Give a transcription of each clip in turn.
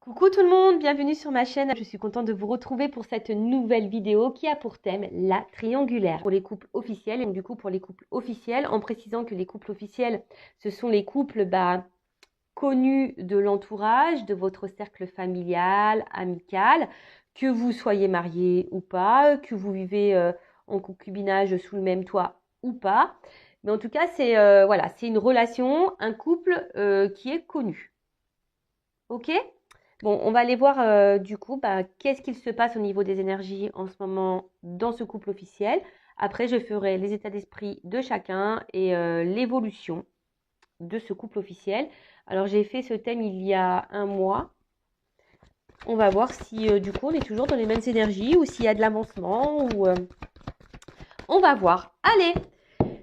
Coucou tout le monde, bienvenue sur ma chaîne. Je suis contente de vous retrouver pour cette nouvelle vidéo qui a pour thème la triangulaire pour les couples officiels. Et donc, du coup, pour les couples officiels, en précisant que les couples officiels, ce sont les couples connus de l'entourage, de votre cercle familial, amical, que vous soyez marié ou pas, que vous vivez en concubinage sous le même toit ou pas. Mais en tout cas, voilà, c'est une relation, un couple qui est connu. Ok? Bon, on va aller voir du coup qu'est-ce qu'il se passe au niveau des énergies en ce moment dans ce couple officiel. Après, je ferai les états d'esprit de chacun et l'évolution de ce couple officiel. Alors, j'ai fait ce thème il y a un mois. On va voir si du coup on est toujours dans les mêmes énergies ou s'il y a de l'avancement ou on va voir. Allez,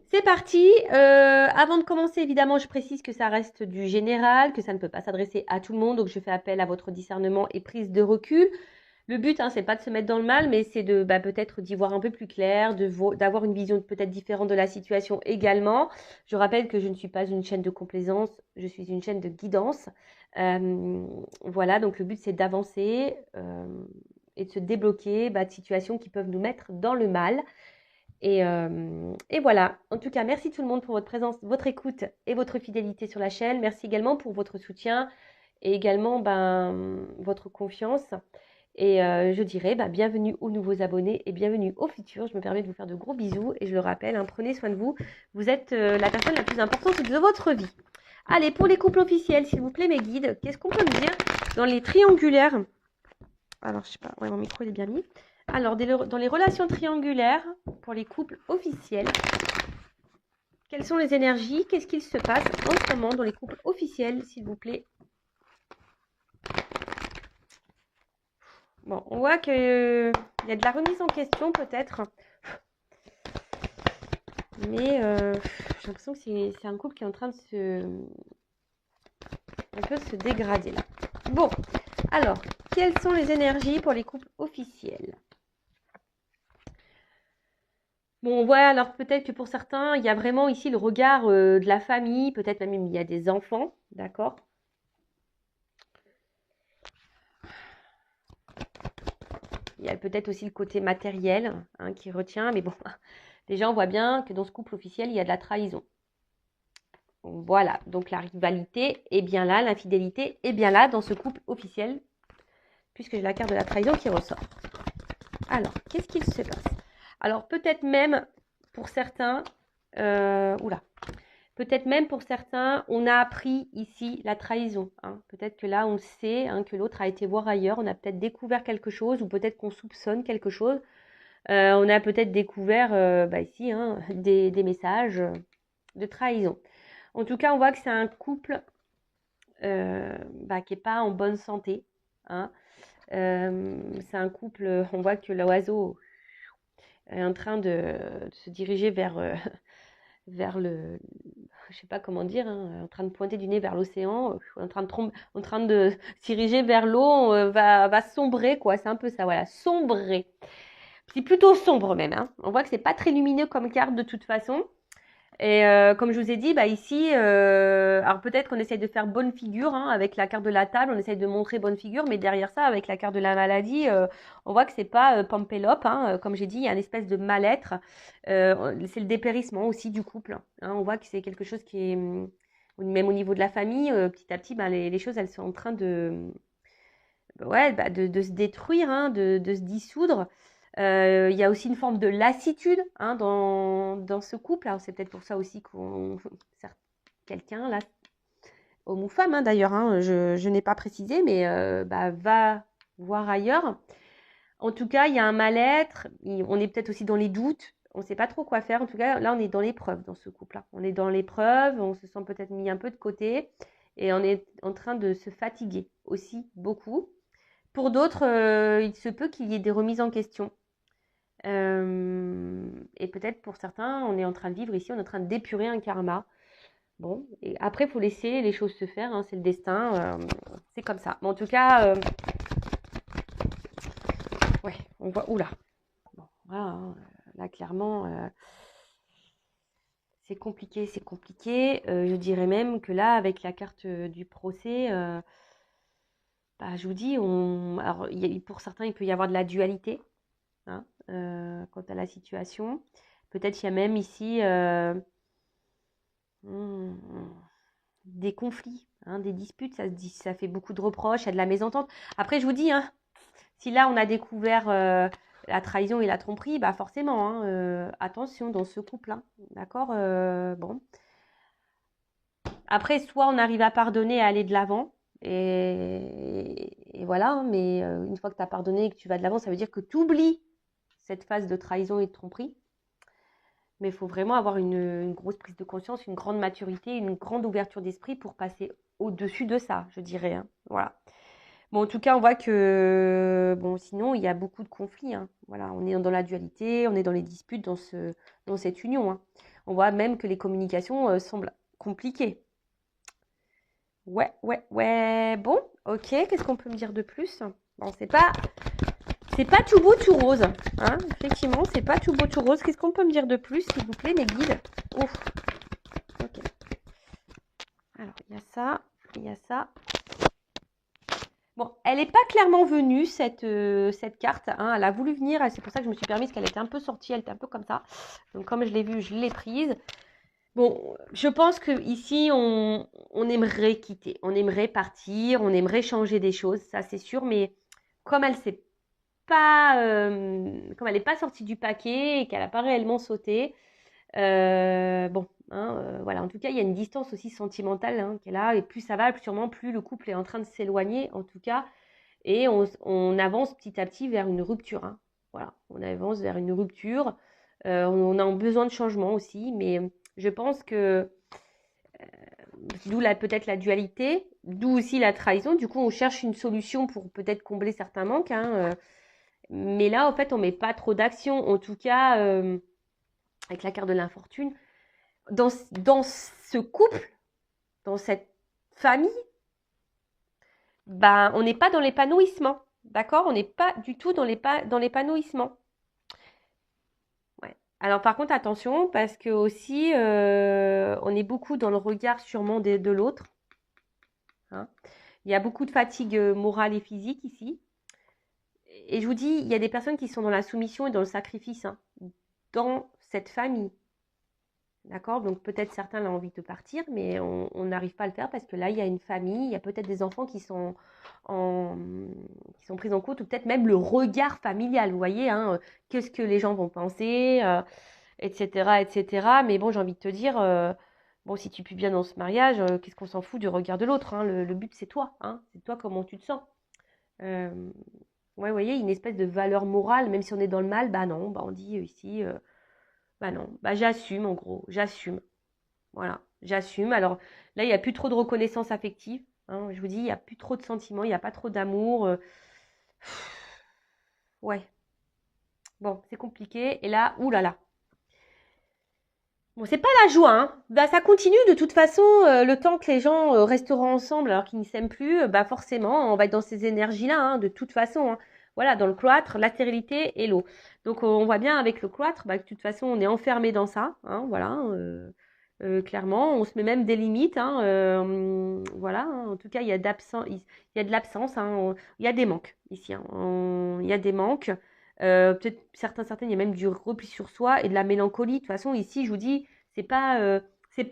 c'est parti. Avant de commencer, évidemment, je précise que ça reste du général, que ça ne peut pas s'adresser à tout le monde. Donc, je fais appel à votre discernement et prise de recul. Le but, c'est pas de se mettre dans le mal, mais c'est de peut-être d'y voir un peu plus clair, d'avoir une vision peut-être différente de la situation également. Je rappelle que je ne suis pas une chaîne de complaisance, je suis une chaîne de guidance. Voilà, donc le but, c'est d'avancer et de se débloquer de situations qui peuvent nous mettre dans le mal. Et voilà, en tout cas, merci tout le monde pour votre présence, votre écoute et votre fidélité sur la chaîne. Merci également pour votre soutien et également votre confiance. Et je dirais bienvenue aux nouveaux abonnés et bienvenue aux futurs. Je me permets de vous faire de gros bisous et je le rappelle, prenez soin de vous. Vous êtes la personne la plus importante de votre vie. Allez, pour les couples officiels, s'il vous plaît, mes guides, qu'est-ce qu'on peut me dire dans les triangulaires? Alors, je sais pas, ouais, mon micro il est bien mis. Alors, dans les relations triangulaires, pour les couples officiels, quelles sont les énergies? Qu'est-ce qu'il se passe en ce moment dans les couples officiels, s'il vous plaît? Bon, on voit qu'il y a de la remise en question peut-être. Mais j'ai l'impression que c'est un couple qui est en train de un peu se dégrader là. Bon, alors, quelles sont les énergies pour les couples officiels? Bon, voilà, alors peut-être que pour certains, il y a vraiment ici le regard de la famille, peut-être même il y a des enfants, d'accord? Il y a peut-être aussi le côté matériel qui retient, mais bon, déjà on voit bien que dans ce couple officiel, il y a de la trahison. Voilà, donc la rivalité est bien là, l'infidélité est bien là dans ce couple officiel, puisque j'ai la carte de la trahison qui ressort. Alors, qu'est-ce qu'il se passe? Alors, peut-être même pour certains, peut-être même pour certains, on a appris ici la trahison. Peut-être que là, on sait que l'autre a été voir ailleurs, on a peut-être découvert quelque chose, ou peut-être qu'on soupçonne quelque chose. On a peut-être découvert ici des messages de trahison. En tout cas, on voit que c'est un couple qui n'est pas en bonne santé. C'est un couple, on voit que l'oiseau est en train de se diriger vers je sais pas comment dire, en train de pointer du nez vers l'océan, en train de se diriger vers l'eau, va sombrer, quoi. C'est un peu ça, voilà, sombrer. C'est plutôt sombre même. On voit que c'est pas très lumineux comme carte de toute façon. Et comme je vous ai dit, ici, alors peut-être qu'on essaye de faire bonne figure avec la carte de la table, on essaye de montrer bonne figure, mais derrière ça, avec la carte de la maladie, on voit que c'est pas Pampélope, comme j'ai dit, il y a une espèce de mal-être. C'est le dépérissement aussi du couple. On voit que c'est quelque chose qui est, même au niveau de la famille, petit à petit, les choses, elles sont en train de se détruire, de se dissoudre. Il y a aussi une forme de lassitude dans ce couple. Alors, c'est peut-être pour ça aussi qu'on quelqu'un, là, homme ou femme d'ailleurs, je n'ai pas précisé, mais va voir ailleurs. En tout cas, il y a un mal-être. On est peut-être aussi dans les doutes. On ne sait pas trop quoi faire. En tout cas, là, on est dans l'épreuve dans ce couple-là. On est dans l'épreuve. On se sent peut-être mis un peu de côté. Et on est en train de se fatiguer aussi beaucoup. Pour d'autres, il se peut qu'il y ait des remises en question. Et peut-être pour certains, on est en train de vivre ici, on est en train d'épurer un karma. Bon, et après, il faut laisser les choses se faire, c'est le destin, c'est comme ça. Mais en tout cas, ouais, on voit, oula. Bon, voilà, là, clairement, c'est compliqué, c'est compliqué. Je dirais même que là, avec la carte du procès, bah, je vous dis, alors, pour certains, il peut y avoir de la dualité, hein, quant à la situation. Peut-être il y a même ici hmm, des conflits, hein, des disputes, ça fait beaucoup de reproches, il y a de la mésentente. Après, je vous dis, hein, si là on a découvert la trahison et la tromperie, bah forcément, hein, attention dans ce couple-là, d'accord, bon. Après, soit on arrive à pardonner et à aller de l'avant, et voilà, hein, mais une fois que tu as pardonné et que tu vas de l'avant, ça veut dire que tu oublies cette phase de trahison et de tromperie. Mais il faut vraiment avoir une grosse prise de conscience, une grande maturité, une grande ouverture d'esprit pour passer au-dessus de ça, je dirais, hein. Voilà. Bon, en tout cas, on voit que, bon, sinon, il y a beaucoup de conflits, hein. Voilà, on est dans la dualité, on est dans les disputes dans cette union, hein. On voit même que les communications semblent compliquées. Ouais, ouais, ouais. Bon, ok, qu'est-ce qu'on peut me dire de plus? Bon, c'est pas tout beau, tout rose, hein. Effectivement, c'est pas tout beau, tout rose. Qu'est-ce qu'on peut me dire de plus, s'il vous plaît, mes guides? Ouf. Ok. Alors, il y a ça, il y a ça. Bon, elle n'est pas clairement venue, cette carte, hein. Elle a voulu venir, c'est pour ça que je me suis permise qu'elle était un peu sortie, elle était un peu comme ça. Donc, comme je l'ai vue, je l'ai prise. Bon, je pense qu'ici, on aimerait quitter, on aimerait partir, on aimerait changer des choses, ça c'est sûr, mais comme elle s'est pas, comme elle n'est pas sortie du paquet et qu'elle n'a pas réellement sauté, bon, hein, voilà. En tout cas, il y a une distance aussi sentimentale, hein, qu'elle a, et plus ça va, sûrement plus le couple est en train de s'éloigner, en tout cas, et on avance petit à petit vers une rupture, hein. Voilà, on avance vers une rupture. On a besoin de changement aussi, mais je pense que d'où peut-être la dualité, d'où aussi la trahison. Du coup, on cherche une solution pour peut-être combler certains manques, hein, mais là, en fait, on met pas trop d'action. En tout cas, avec la carte de l'infortune, dans ce couple, dans cette famille, ben, on n'est pas dans l'épanouissement. D'accord? On n'est pas du tout dans l'épanouissement. Ouais. Alors, par contre, attention, parce que aussi, on est beaucoup dans le regard sûrement de l'autre, hein. Il y a beaucoup de fatigue morale et physique ici. Et je vous dis, il y a des personnes qui sont dans la soumission et dans le sacrifice, hein, dans cette famille. D'accord? Donc peut-être certains ont envie de partir, mais on n'arrive pas à le faire parce que là, il y a une famille, il y a peut-être des enfants qui sont pris en compte, ou peut-être même le regard familial, vous voyez, hein, qu'est-ce que les gens vont penser, etc., etc. Mais bon, j'ai envie de te dire, bon, si tu pues bien dans ce mariage, qu'est-ce qu'on s'en fout du regard de l'autre, hein, le but, c'est toi, hein, c'est toi, comment tu te sens. Euh, ouais, vous voyez, une espèce de valeur morale, même si on est dans le mal, bah non, bah on dit ici, bah non, bah j'assume en gros, j'assume. Voilà, j'assume. Alors là, il n'y a plus trop de reconnaissance affective, hein. Je vous dis, il n'y a plus trop de sentiments, il n'y a pas trop d'amour. Ouais, bon, c'est compliqué. Et là, oulala. Bon, c'est pas la joie, hein. Bah, ça continue de toute façon, le temps que les gens resteront ensemble alors qu'ils ne s'aiment plus, bah forcément, on va être dans ces énergies-là, hein, de toute façon, hein. Voilà, dans le cloître, la stérilité et l'eau. Donc, on voit bien avec le cloître, bah, que de toute façon, on est enfermé dans ça, hein, voilà, clairement. On se met même des limites, hein, voilà, hein. En tout cas, il y a de l'absence, hein, il y a des manques ici, hein. Il y a des manques. Peut-être certaines, il y a même du repli sur soi et de la mélancolie. De toute façon, ici, je vous dis, c'est pas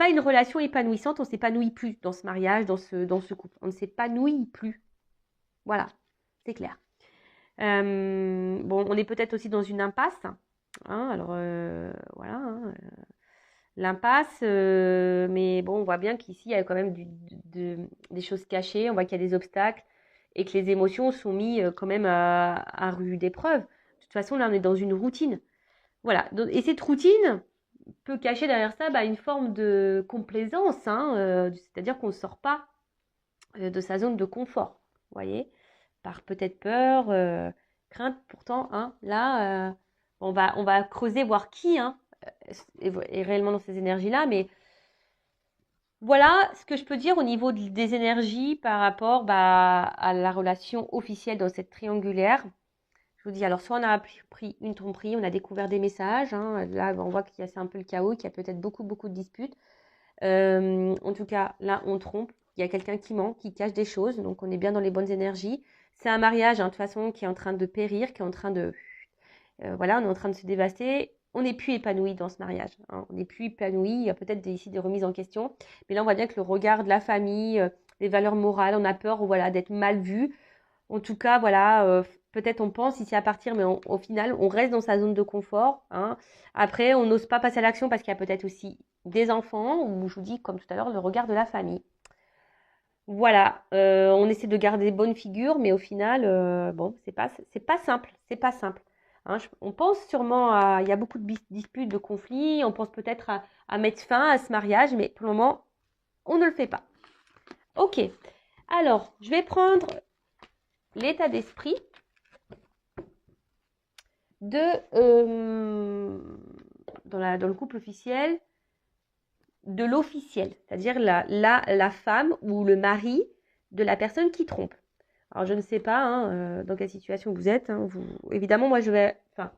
une relation épanouissante. On s'épanouit plus dans ce mariage, dans ce couple. On ne s'épanouit plus. Voilà, c'est clair. Bon, on est peut-être aussi dans une impasse, hein, alors, voilà, hein, l'impasse, mais bon, on voit bien qu'ici, il y a quand même des choses cachées. On voit qu'il y a des obstacles et que les émotions sont mises quand même à rude épreuve. De toute façon, là, on est dans une routine. Voilà. Et cette routine peut cacher derrière ça, bah, une forme de complaisance, hein, c'est-à-dire qu'on ne sort pas de sa zone de confort, vous voyez, par peut-être peur, crainte. Pourtant, hein, là, on va creuser, voir qui, hein, est réellement dans ces énergies-là, mais voilà ce que je peux dire au niveau des énergies par rapport, bah, à la relation officielle dans cette triangulaire. Je vous dis, alors soit on a pris une tromperie, on a découvert des messages, hein. Là on voit c'est un peu le chaos, qu'il y a peut-être beaucoup de disputes. En tout cas, là on trompe, y a quelqu'un qui ment, qui cache des choses, donc on est bien dans les bonnes énergies. C'est un mariage, hein, de toute façon, qui est en train de périr, qui est en train de... voilà, on est en train de se dévaster. On n'est plus épanoui dans ce mariage, hein. On n'est plus épanoui. Il y a peut-être ici des remises en question. Mais là, on voit bien que le regard de la famille, les valeurs morales, on a peur, voilà, d'être mal vu. En tout cas, voilà, peut-être on pense ici à partir, mais au final, on reste dans sa zone de confort, hein. Après, on n'ose pas passer à l'action parce qu'il y a peut-être aussi des enfants, ou je vous dis, comme tout à l'heure, le regard de la famille. Voilà, on essaie de garder bonne figure, mais au final, bon, c'est pas simple, c'est pas simple. Hein, on pense sûrement à, il y a beaucoup de disputes, de conflits, on pense peut-être à mettre fin à ce mariage, mais pour le moment, on ne le fait pas. Ok, alors, je vais prendre l'état d'esprit de dans le couple officiel, de l'officiel, c'est-à-dire la femme ou le mari de la personne qui trompe. Alors je ne sais pas hein, dans quelle situation vous êtes. Hein, évidemment, moi je vais, enfin,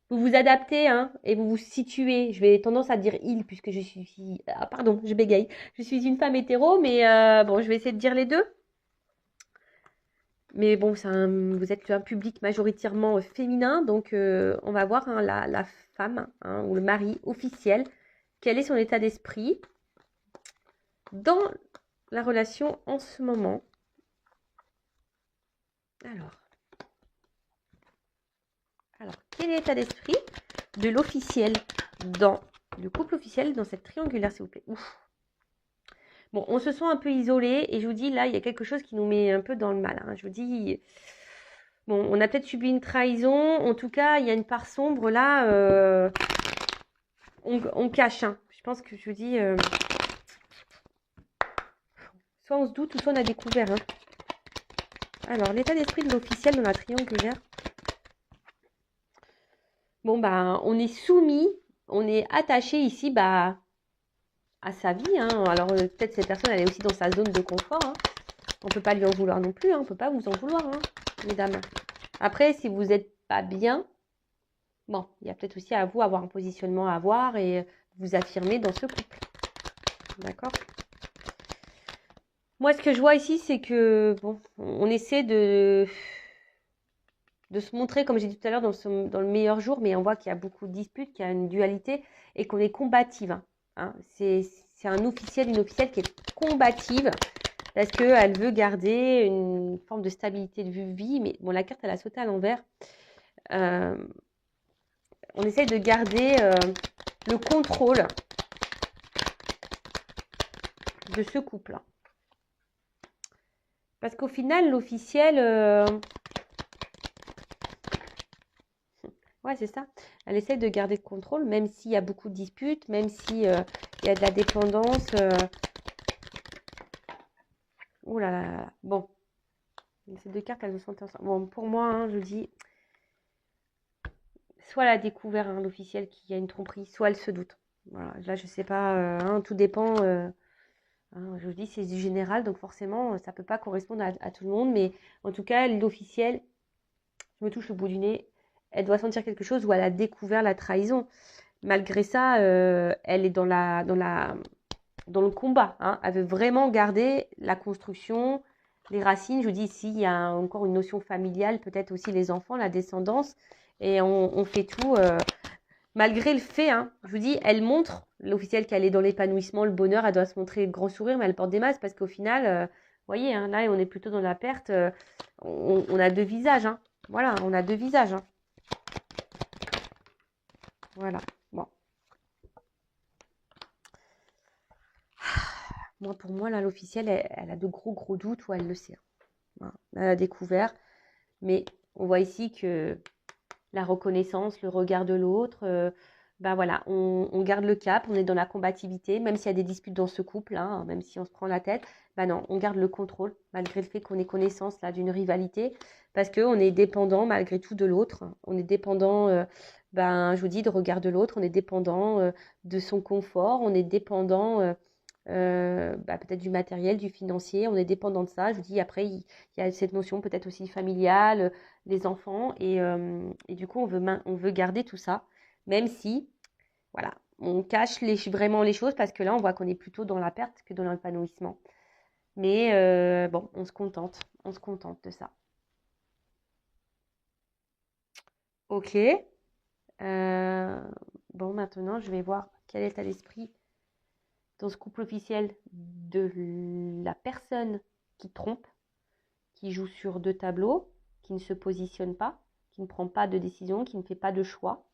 vous vous adaptez hein, et vous vous situez. Je vais tendance à dire il puisque je suis, ah, pardon, je bégaye. Je suis une femme hétéro, mais bon, je vais essayer de dire les deux. Mais bon, vous êtes un public majoritairement féminin, donc on va voir hein, la femme hein, ou le mari officiel, quel est son état d'esprit dans la relation en ce moment. Alors quel est l'état d'esprit de l'officiel dans le couple officiel dans cette triangulaire, s'il vous plaît. Ouf. Bon, on se sent un peu isolé et je vous dis, là, il y a quelque chose qui nous met un peu dans le mal. Hein. Je vous dis, bon, on a peut-être subi une trahison. En tout cas, il y a une part sombre là. On cache. Hein. Je pense que je vous dis, soit on se doute ou soit on a découvert. Hein. Alors, l'état d'esprit de l'officiel dans la triangulaire. Bon, bah, on est soumis, on est attaché ici, bah, à sa vie. Hein. Alors, peut-être cette personne, elle est aussi dans sa zone de confort. Hein. On ne peut pas lui en vouloir non plus. Hein. On ne peut pas vous en vouloir, hein, mesdames. Après, si vous n'êtes pas bien, bon, il y a peut-être aussi à vous avoir un positionnement à avoir et vous affirmer dans ce couple. D'accord ? Moi, ce que je vois ici, c'est que, bon, on essaie de se montrer, comme j'ai dit tout à l'heure, dans le meilleur jour, mais on voit qu'il y a beaucoup de disputes, qu'il y a une dualité et qu'on est combative. Hein. C'est un officiel, une officielle qui est combative parce qu'elle veut garder une forme de stabilité de vie, mais bon, la carte, elle a sauté à l'envers. On essaie de garder le contrôle de ce couple. Parce qu'au final, l'officiel... ouais, c'est ça. Elle essaie de garder le contrôle, même s'il y a beaucoup de disputes, même s'il y a de la dépendance. Ouh là là là. Bon. Ces deux cartes, elles se sont ensemble. Bon, pour moi, hein, je dis... Soit elle a découvert hein, l'officiel qu'il y a une tromperie, soit elle se doute. Voilà. Là, je sais pas. Hein, tout dépend... Hein, je vous dis, c'est du général, donc forcément, ça ne peut pas correspondre à tout le monde. Mais en tout cas, l'officiel, je me touche le bout du nez, elle doit sentir quelque chose ou elle a découvert la trahison. Malgré ça, elle est dans le combat. Hein. Elle veut vraiment garder la construction, les racines. Je vous dis ici, il y a encore une notion familiale, peut-être aussi les enfants, la descendance. Et on fait tout... malgré le fait, hein, je vous dis, elle montre, l'officielle, qu'elle est dans l'épanouissement, le bonheur, elle doit se montrer le grand sourire, mais elle porte des masques parce qu'au final, vous voyez, hein, là, on est plutôt dans la perte. On a deux visages. Hein. Voilà, on a deux visages. Hein. Voilà, bon. Moi, pour moi, là, l'officielle, elle a de gros doutes ou elle le sait. Voilà. Elle a découvert, mais on voit ici que la reconnaissance, le regard de l'autre, ben voilà, on garde le cap, on est dans la combativité, même s'il y a des disputes dans ce couple, hein, même si on se prend la tête, ben non, on garde le contrôle, malgré le fait qu'on ait connaissance là d'une rivalité, parce qu'on est dépendant malgré tout de l'autre, on est dépendant, je vous dis, de regard de l'autre, on est dépendant de son confort, on est dépendant peut-être du matériel, du financier, on est dépendant de ça. Je vous dis, après, il y a cette notion peut-être aussi familiale, les enfants, et du coup, on veut garder tout ça, même si, voilà, on cache vraiment les choses, parce que là, on voit qu'on est plutôt dans la perte que dans l'épanouissement. Mais bon, on se contente de ça. Ok. Bon, maintenant, je vais voir quel est l'état d'esprit dans ce couple officiel de la personne qui trompe, qui joue sur 2 tableaux, qui ne se positionne pas, qui ne prend pas de décision, qui ne fait pas de choix.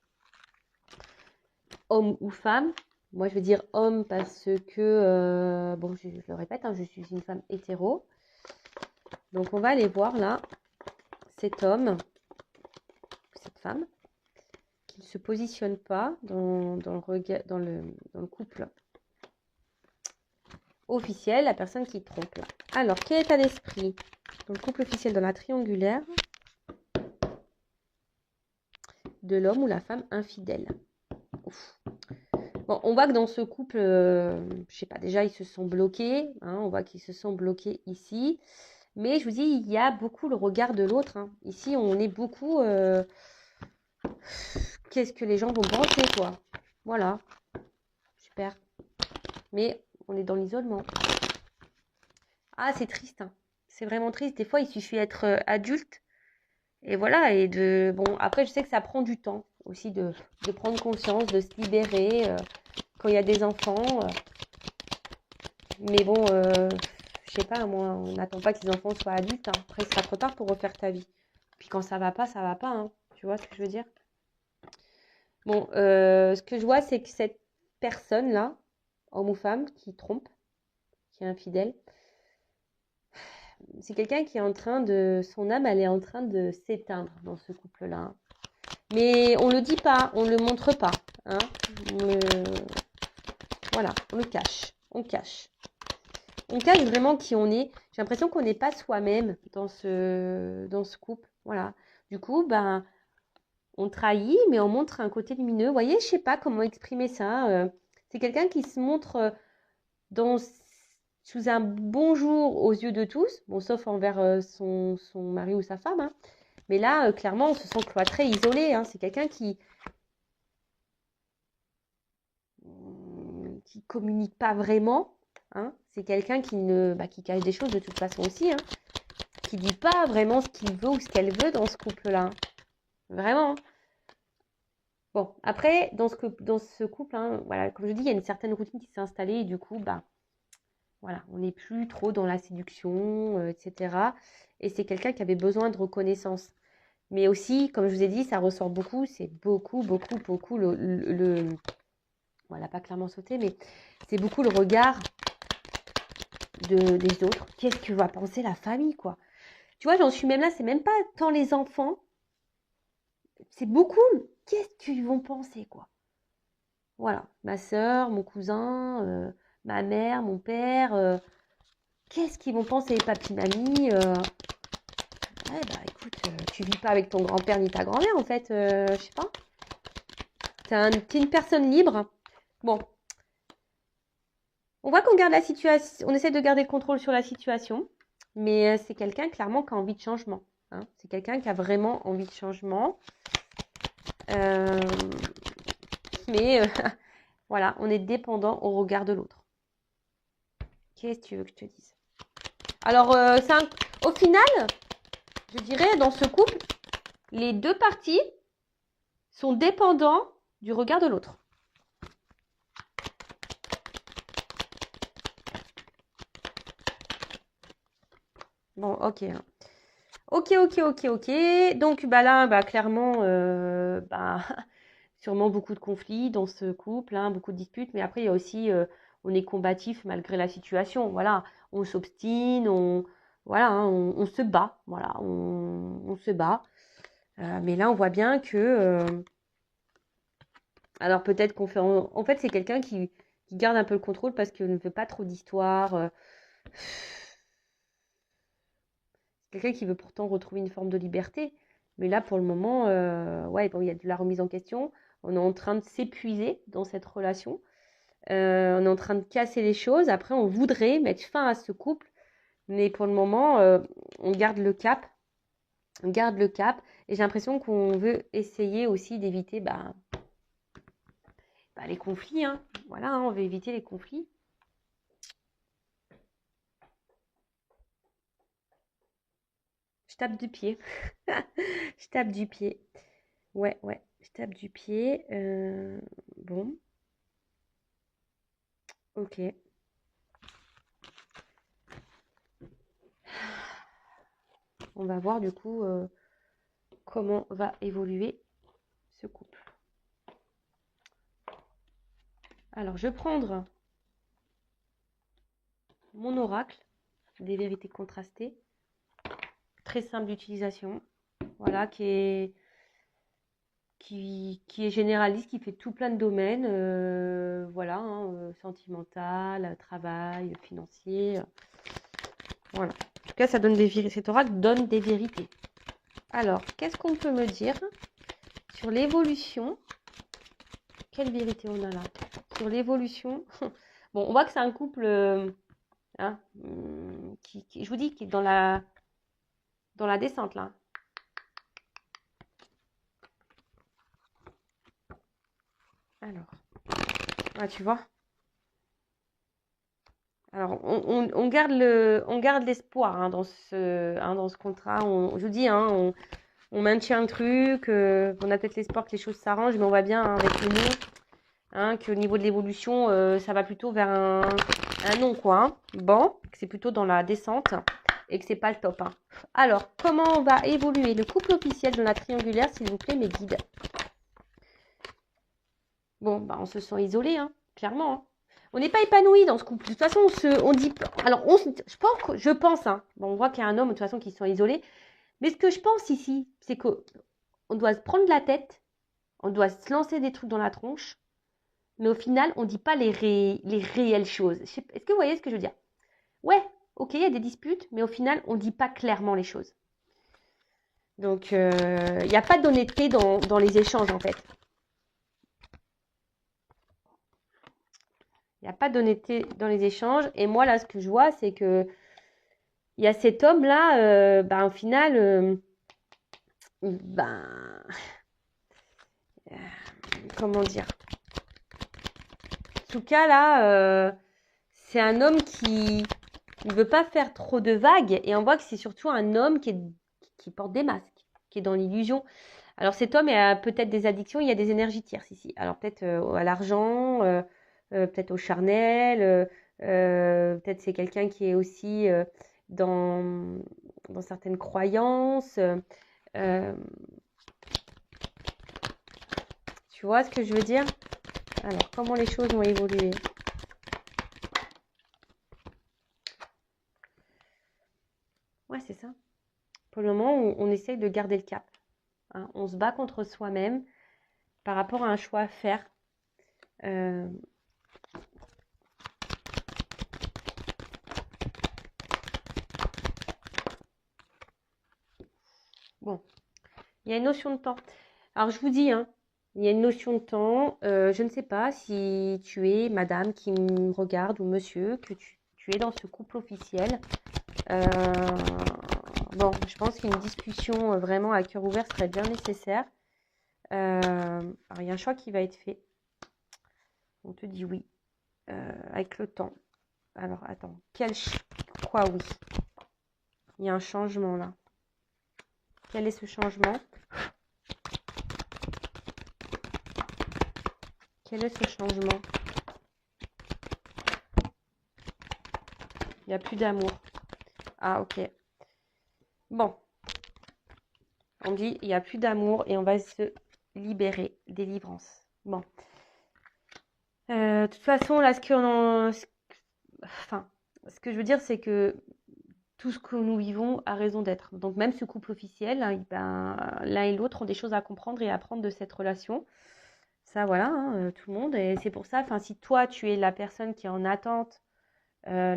Homme ou femme. Moi, je vais dire homme parce que, bon, je le répète, hein, je suis une femme hétéro. Donc, on va aller voir là cet homme, cette femme, qui ne se positionne pas dans le couple officiel, la personne qui trompe. Alors, quel état d'esprit dans le couple officiel, dans la triangulaire, de l'homme ou la femme infidèle? Ouf. Bon, on voit que dans ce couple, je sais pas, déjà ils se sont bloqués, hein, on voit qu'ils se sont bloqués ici. Mais je vous dis, il y a beaucoup le regard de l'autre. Hein. Ici, on est beaucoup... qu'est-ce que les gens vont penser, quoi. Voilà. Super. Mais on est dans l'isolement. Ah, c'est triste. Hein. C'est vraiment triste. Des fois, il suffit d'être adulte. Et voilà. Et de... Bon, après, je sais que ça prend du temps aussi de prendre conscience, de se libérer quand il y a des enfants. Mais bon, je sais pas, moi, on n'attend pas que les enfants soient adultes. Hein. Après, il sera trop tard pour refaire ta vie. Puis quand ça va pas, ça va pas. Hein. Tu vois ce que je veux dire? Bon, ce que je vois, c'est que cette personne-là, homme ou femme, qui trompe, qui est infidèle, c'est quelqu'un qui est en train de... Son âme, elle est en train de s'éteindre dans ce couple-là. Mais on le dit pas, on le montre pas. Hein. Voilà, on le cache. On cache. On cache vraiment qui on est. J'ai l'impression qu'on n'est pas soi-même dans ce couple. Voilà. Du coup, ben, on trahit, mais on montre un côté lumineux. Vous voyez, je sais pas comment exprimer ça. C'est quelqu'un qui se montre dans, sous un bon jour aux yeux de tous, bon, sauf envers son mari ou sa femme. Hein. Mais là, clairement, on se sent cloîtré, isolé. Hein. C'est quelqu'un qui communique pas vraiment. Hein. C'est quelqu'un qui cache des choses de toute façon aussi. Hein. Qui dit pas vraiment ce qu'il veut ou ce qu'elle veut dans ce couple-là. Vraiment. Bon, après, dans ce couple, hein, voilà, comme je dis, il y a une certaine routine qui s'est installée et du coup, bah, voilà, on n'est plus trop dans la séduction, etc. Et c'est quelqu'un qui avait besoin de reconnaissance. Mais aussi, comme je vous ai dit, ça ressort beaucoup, c'est beaucoup voilà, pas clairement sauté, mais c'est beaucoup le regard des autres. Qu'est-ce que va penser la famille, quoi? Tu vois, j'en suis même là, c'est même pas tant les enfants, c'est beaucoup, qu'est-ce qu'ils vont penser, quoi? Voilà, ma soeur, mon cousin, ma mère, mon père, qu'est-ce qu'ils vont penser, papy, mamie Ouais, bah écoute, tu vis pas avec ton grand-père ni ta grand-mère, en fait, je sais pas. T'es une personne libre. Bon, on voit qu'on garde la situation, on essaie de garder le contrôle sur la situation, mais c'est quelqu'un, clairement, qui a envie de changement. Hein. C'est quelqu'un qui a vraiment envie de changement. Euh, mais voilà, on est dépendant au regard de l'autre. Qu'est-ce que tu veux que je te dise? Alors, au final, je dirais, dans ce couple, les deux parties sont dépendants du regard de l'autre. Bon, ok. Ok. Donc, bah là, bah, clairement, bah, sûrement beaucoup de conflits dans ce couple, hein, beaucoup de disputes. Mais après, il y a aussi, on est combatif malgré la situation. Voilà, on s'obstine, voilà, hein, on se bat. Voilà, on se bat. Mais là, on voit bien que... alors peut-être qu'on fait... En fait, c'est quelqu'un qui garde un peu le contrôle parce qu'il ne veut pas trop d'histoire. Quelqu'un qui veut pourtant retrouver une forme de liberté. Mais là, pour le moment, ouais, bon, il y a de la remise en question. On est en train de s'épuiser dans cette relation. On est en train de casser les choses. Après, on voudrait mettre fin à ce couple. Mais pour le moment, on garde le cap. On garde le cap. Et j'ai l'impression qu'on veut essayer aussi d'éviter les conflits. Hein. Voilà, hein, on veut éviter les conflits. Je tape du pied. Je tape du pied. Ouais, je tape du pied. Bon, ok. On va voir du coup comment va évoluer ce couple. Alors, je vais prendre mon oracle des vérités contrastées. Très simple d'utilisation. Voilà, qui est généraliste, qui fait tout plein de domaines, voilà, hein, sentimental, travail, financier, voilà. En tout cas, ça donne cet oracle donne des vérités. Alors, qu'est-ce qu'on peut me dire sur l'évolution? Quelle vérité on a là? Sur l'évolution, bon, on voit que c'est un couple, hein, je vous dis, qui est dans la descente là. Alors, ah, tu vois. Alors, on garde l'espoir hein, dans ce contrat. Je vous dis, hein, on maintient le truc. On a peut-être l'espoir que les choses s'arrangent, mais on voit bien hein, avec le non, hein, qu'au niveau de l'évolution, ça va plutôt vers un non, quoi. Hein. Bon, que c'est plutôt dans la descente et que c'est pas le top. Hein. Alors, comment on va évoluer le couple officiel dans la triangulaire, s'il vous plaît, mes guides? Bon, bah, on se sent isolé, hein, clairement. Hein. On n'est pas épanoui dans ce couple. De toute façon, on dit. Alors, je pense, hein. Bon, on voit qu'il y a un homme, de toute façon, qui se sent isolé. Mais ce que je pense ici, c'est qu'on doit se prendre la tête, on doit se lancer des trucs dans la tronche, mais au final, on ne dit pas les réelles choses. Est-ce que vous voyez ce que je veux dire? Ouais, ok, il y a des disputes, mais au final, on ne dit pas clairement les choses. Donc, il n'y a pas d'honnêteté dans les échanges, en fait. Il n'y a pas d'honnêteté dans les échanges. Et moi, là, ce que je vois, c'est que il y a cet homme-là, ben, au final, ben, comment dire? En tout cas, là, c'est un homme qui ne veut pas faire trop de vagues. Et on voit que c'est surtout un homme qui porte des masques, qui est dans l'illusion. Alors, cet homme a peut-être des addictions, il y a des énergies tierces ici. Alors, peut-être à l'argent, peut-être au charnel, peut-être c'est quelqu'un qui est aussi dans, dans certaines croyances. Tu vois ce que je veux dire? Alors, comment les choses ont évolué? Ouais, c'est ça. Pour le moment, on essaye de garder le cap. Hein. On se bat contre soi-même par rapport à un choix à faire. Bon, il y a une notion de temps. Alors, je vous dis, hein, il y a une notion de temps. Je ne sais pas si tu es madame qui me regarde ou monsieur, que tu es dans ce couple officiel. Bon, je pense qu'une discussion vraiment à cœur ouvert serait bien nécessaire. Alors, il y a un choix qui va être fait. On te dit oui, avec le temps. Alors, attends, quoi oui? Il y a un changement là. Quel est ce changement? Quel est ce changement? Il n'y a plus d'amour. Ah, ok. Bon. On dit il n'y a plus d'amour et on va se libérer. Délivrance. Bon. De toute façon, là, ce que je veux dire, c'est que tout ce que nous vivons a raison d'être. Donc, même ce couple officiel, hein, ben, l'un et l'autre ont des choses à comprendre et à apprendre de cette relation. Ça, voilà, hein, tout le monde. Et c'est pour ça, si toi, tu es la personne qui est en attente, on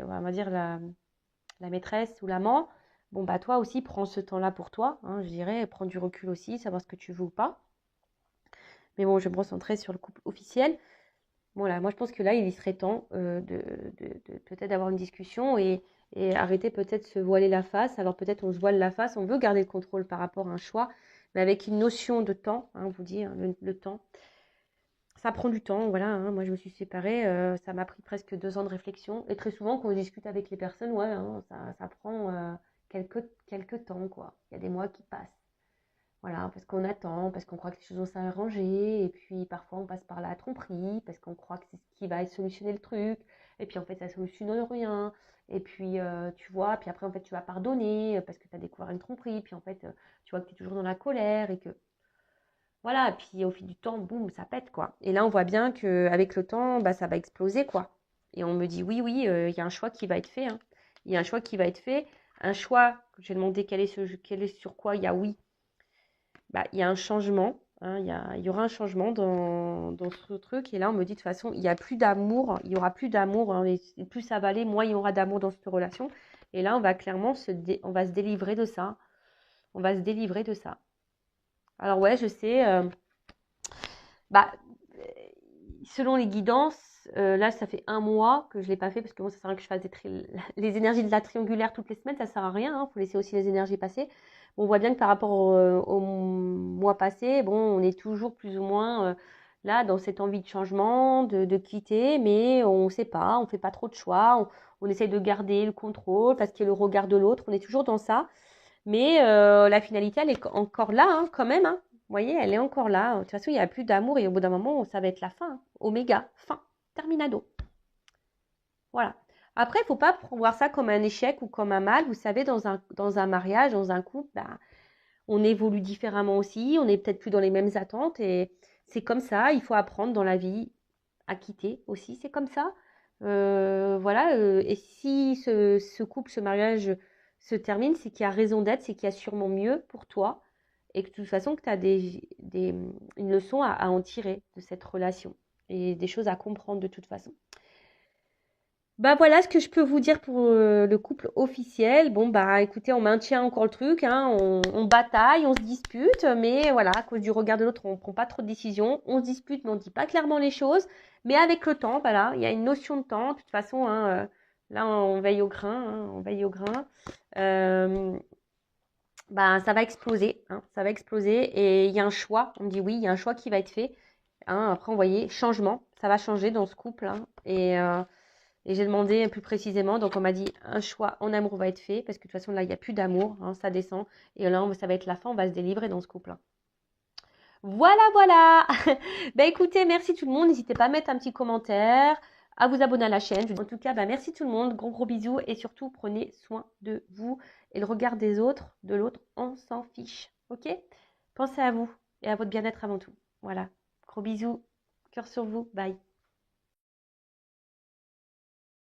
va dire la maîtresse ou l'amant, bon, bah, toi aussi, prends ce temps-là pour toi. Hein, je dirais, prends du recul aussi, savoir ce que tu veux ou pas. Mais bon, je vais me recentrer sur le couple officiel. Voilà, moi, je pense que là, il serait temps de peut-être d'avoir une discussion et arrêter peut-être de se voiler la face. Alors, peut-être on se voile la face, on veut garder le contrôle par rapport à un choix, mais avec une notion de temps, hein, on vous dit, hein, le temps. Ça prend du temps, voilà. Hein, moi, je me suis séparée, ça m'a pris presque 2 ans de réflexion. Et très souvent, quand on discute avec les personnes, ouais, hein, ça prend quelques temps, quoi. Il y a des mois qui passent. Voilà, parce qu'on attend, parce qu'on croit que les choses vont s'arranger, et puis parfois on passe par la tromperie, parce qu'on croit que c'est ce qui va solutionner le truc, et puis en fait ça solutionne rien, et puis tu vois, puis après en fait tu vas pardonner, parce que tu as découvert une tromperie, puis en fait tu vois que tu es toujours dans la colère, et que voilà, et puis au fil du temps, boum, ça pète quoi. Et là on voit bien qu'avec le temps, bah, ça va exploser quoi. Et on me dit oui, oui, il y a un choix qui va être fait, hein. Il y a un choix qui va être fait, un choix, j'ai demandé quel est sur quoi il y a oui. Bah, il y a un changement, hein, il y aura un changement dans ce truc. Et là, on me dit de toute façon, il n'y a plus d'amour, il n'y aura plus d'amour, hein, et plus ça va aller, moins il y aura d'amour dans cette relation. Et là, on va clairement on va se délivrer de ça. On va se délivrer de ça. Alors ouais, je sais, bah, selon les guidances, là, ça fait un mois que je ne l'ai pas fait parce que moi, ça sert à rien que je fasse les énergies de la triangulaire toutes les semaines, ça sert à rien. Il faut laisser aussi les énergies passer. On voit bien que par rapport au mois passé, bon, on est toujours plus ou moins là dans cette envie de changement, de quitter, mais on ne sait pas, on ne fait pas trop de choix. On essaye de garder le contrôle parce qu'il y a le regard de l'autre. On est toujours dans ça. Mais la finalité, elle est encore là, hein, quand même, hein. Vous voyez, elle est encore là. De toute façon, il n'y a plus d'amour et au bout d'un moment, ça va être la fin, hein. Oméga, fin, terminado. Voilà. Après, il ne faut pas voir ça comme un échec ou comme un mal. Vous savez, dans un mariage, dans un couple, bah, on évolue différemment aussi. On n'est peut-être plus dans les mêmes attentes. Et c'est comme ça. Il faut apprendre dans la vie à quitter aussi. C'est comme ça. Voilà. Et si ce couple, ce mariage se termine, c'est qu'il y a raison d'être, c'est qu'il y a sûrement mieux pour toi. Et que de toute façon, que tu as une leçon à en tirer de cette relation. Et des choses à comprendre de toute façon. Bah voilà ce que je peux vous dire pour le couple officiel. Bon bah écoutez, on maintient encore le truc, hein, on bataille, on se dispute, mais voilà, à cause du regard de l'autre, on ne prend pas trop de décisions. On se dispute, mais on ne dit pas clairement les choses. Mais avec le temps, voilà, il y a une notion de temps. De toute façon, hein, là on veille au grain, hein, on veille au grain. Bah ça va exploser, hein, ça va exploser. Et il y a un choix, on me dit oui, il y a un choix qui va être fait. Hein, après, on voyait changement, ça va changer dans ce couple, hein, et j'ai demandé plus précisément, donc on m'a dit un choix en amour va être fait, parce que de toute façon là il n'y a plus d'amour, hein, ça descend, et là ça va être la fin, on va se délivrer dans ce couple. Voilà, voilà. Ben écoutez, merci tout le monde, n'hésitez pas à mettre un petit commentaire, à vous abonner à la chaîne. En tout cas, ben, merci tout le monde, gros gros bisous, et surtout prenez soin de vous, et le regard des autres, de l'autre, on s'en fiche, ok? Pensez à vous, et à votre bien-être avant tout. Voilà, gros bisous, cœur sur vous, bye.